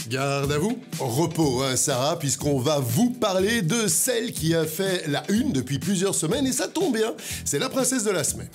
Garde à vous, repos, hein, Sarah, puisqu'on va vous parler de celle qui a fait la une depuis plusieurs semaines, et ça tombe bien, c'est la princesse de la semaine.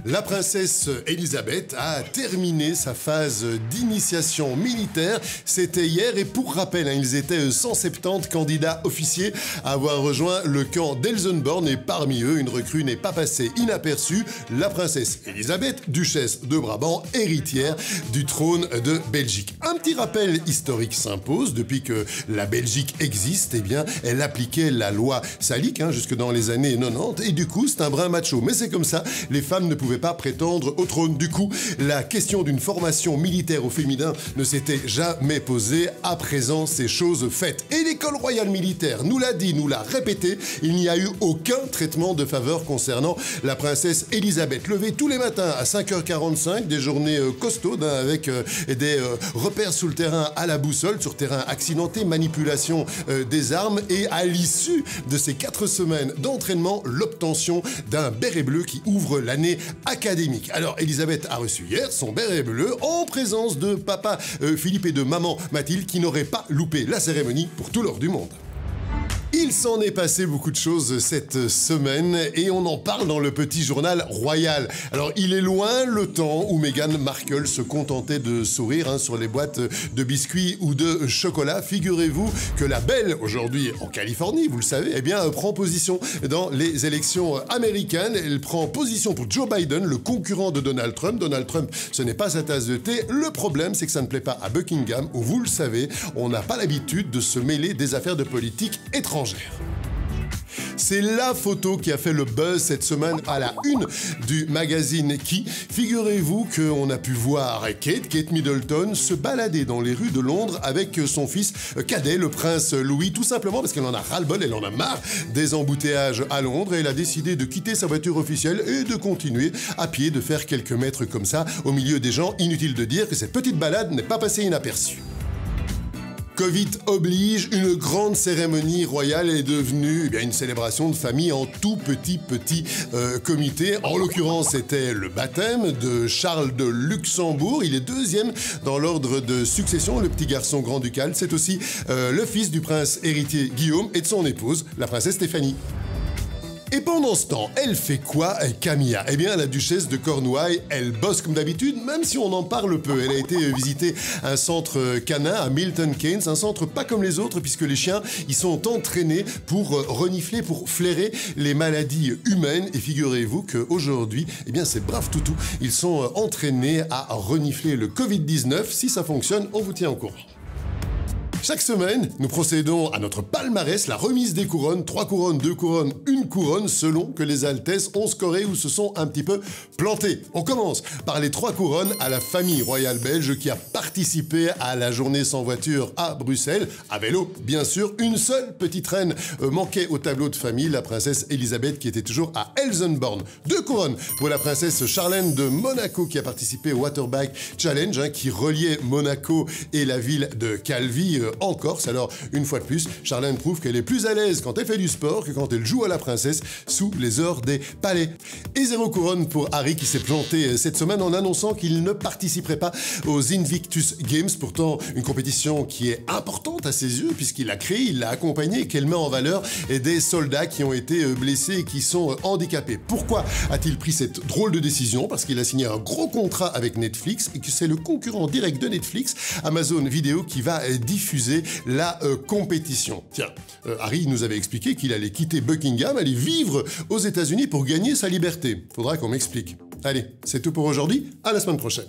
La princesse Elisabeth a terminé sa phase d'initiation militaire. C'était hier et pour rappel, ils étaient 170 candidats officiers à avoir rejoint le camp d'Elsenborn et parmi eux, une recrue n'est pas passée inaperçue, la princesse Elisabeth, duchesse de Brabant, héritière du trône de Belgique. Un petit rappel historique s'impose. Depuis que la Belgique existe, eh bien, elle appliquait la loi salique jusque dans les années 90 et du coup, c'est un brin macho. Mais c'est comme ça, les femmes ne pouvaient pas prétendre au trône. Du coup, la question d'une formation militaire au féminin ne s'était jamais posée. À présent, c'est chose faite. Et l'école royale militaire nous l'a dit, nous l'a répété, il n'y a eu aucun traitement de faveur concernant la princesse Elisabeth. Levée tous les matins à 5h45, des journées costaudes avec des repères sous le terrain à la boussole, sur terrain accidenté, manipulation des armes et à l'issue de ces 4 semaines d'entraînement, l'obtention d'un béret bleu qui ouvre l'année académique. Alors, Elisabeth a reçu hier son béret bleu en présence de papa Philippe et de maman Mathilde qui n'auraient pas loupé la cérémonie pour tout l'or du monde. Il s'en est passé beaucoup de choses cette semaine et on en parle dans le petit journal royal. Alors, il est loin le temps où Meghan Markle se contentait de sourire sur les boîtes de biscuits ou de chocolat. Figurez-vous que la belle, aujourd'hui en Californie, vous le savez, eh bien, prend position dans les élections américaines. Elle prend position pour Joe Biden, le concurrent de Donald Trump. Donald Trump, ce n'est pas sa tasse de thé. Le problème, c'est que ça ne plaît pas à Buckingham, où vous le savez, on n'a pas l'habitude de se mêler des affaires de politique étrangère. C'est la photo qui a fait le buzz cette semaine à la une du magazine Qui. Figurez-vous qu'on a pu voir Kate Middleton, se balader dans les rues de Londres avec son fils cadet, le prince Louis, tout simplement parce qu'elle en a ras-le-bol, elle en a marre des embouteillages à Londres et elle a décidé de quitter sa voiture officielle et de continuer à pied, de faire quelques mètres comme ça au milieu des gens. Inutile de dire que cette petite balade n'est pas passée inaperçue. Covid oblige, une grande cérémonie royale est devenue une célébration de famille en tout petit comité. En l'occurrence, c'était le baptême de Charles de Luxembourg. Il est deuxième dans l'ordre de succession, le petit garçon grand-ducal. C'est aussi le fils du prince héritier Guillaume et de son épouse, la princesse Stéphanie. Et pendant ce temps, elle fait quoi, Camilla? Eh bien, la duchesse de Cornouailles, elle bosse comme d'habitude, même si on en parle peu. Elle a été visiter un centre canin à Milton Keynes, un centre pas comme les autres, puisque les chiens, ils sont entraînés pour renifler, pour flairer les maladies humaines. Et figurez-vous qu'aujourd'hui, eh bien, ces braves toutous, ils sont entraînés à renifler le Covid-19. Si ça fonctionne, on vous tient au courant. Chaque semaine, nous procédons à notre palmarès, la remise des couronnes, 3 couronnes, 2 couronnes, 1 couronne, selon que les Altesses ont scoré ou se sont un petit peu plantées. On commence par les 3 couronnes à la famille royale belge qui a participé à la journée sans voiture à Bruxelles, à vélo, bien sûr. Une seule petite reine manquait au tableau de famille, la princesse Elisabeth qui était toujours à Elsenborn. 2 couronnes pour la princesse Charlène de Monaco qui a participé au Waterbike Challenge qui reliait Monaco et la ville de Calvi en Corse. Alors, une fois de plus, Charlène prouve qu'elle est plus à l'aise quand elle fait du sport que quand elle joue à la princesse sous les ors des palais. Et 0 couronne pour Harry qui s'est planté cette semaine en annonçant qu'il ne participerait pas aux Invictus Games, pourtant une compétition qui est importante à ses yeux puisqu'il l'a créée, il l'a accompagnée et qu'elle met en valeur des soldats qui ont été blessés et qui sont handicapés. Pourquoi a-t-il pris cette drôle de décision? Parce qu'il a signé un gros contrat avec Netflix et que c'est le concurrent direct de Netflix, Amazon Vidéo, qui va diffuser la compétition. Tiens, Harry nous avait expliqué qu'il allait quitter Buckingham, aller vivre aux États-Unis pour gagner sa liberté. Faudra qu'on m'explique. Allez, c'est tout pour aujourd'hui, à la semaine prochaine.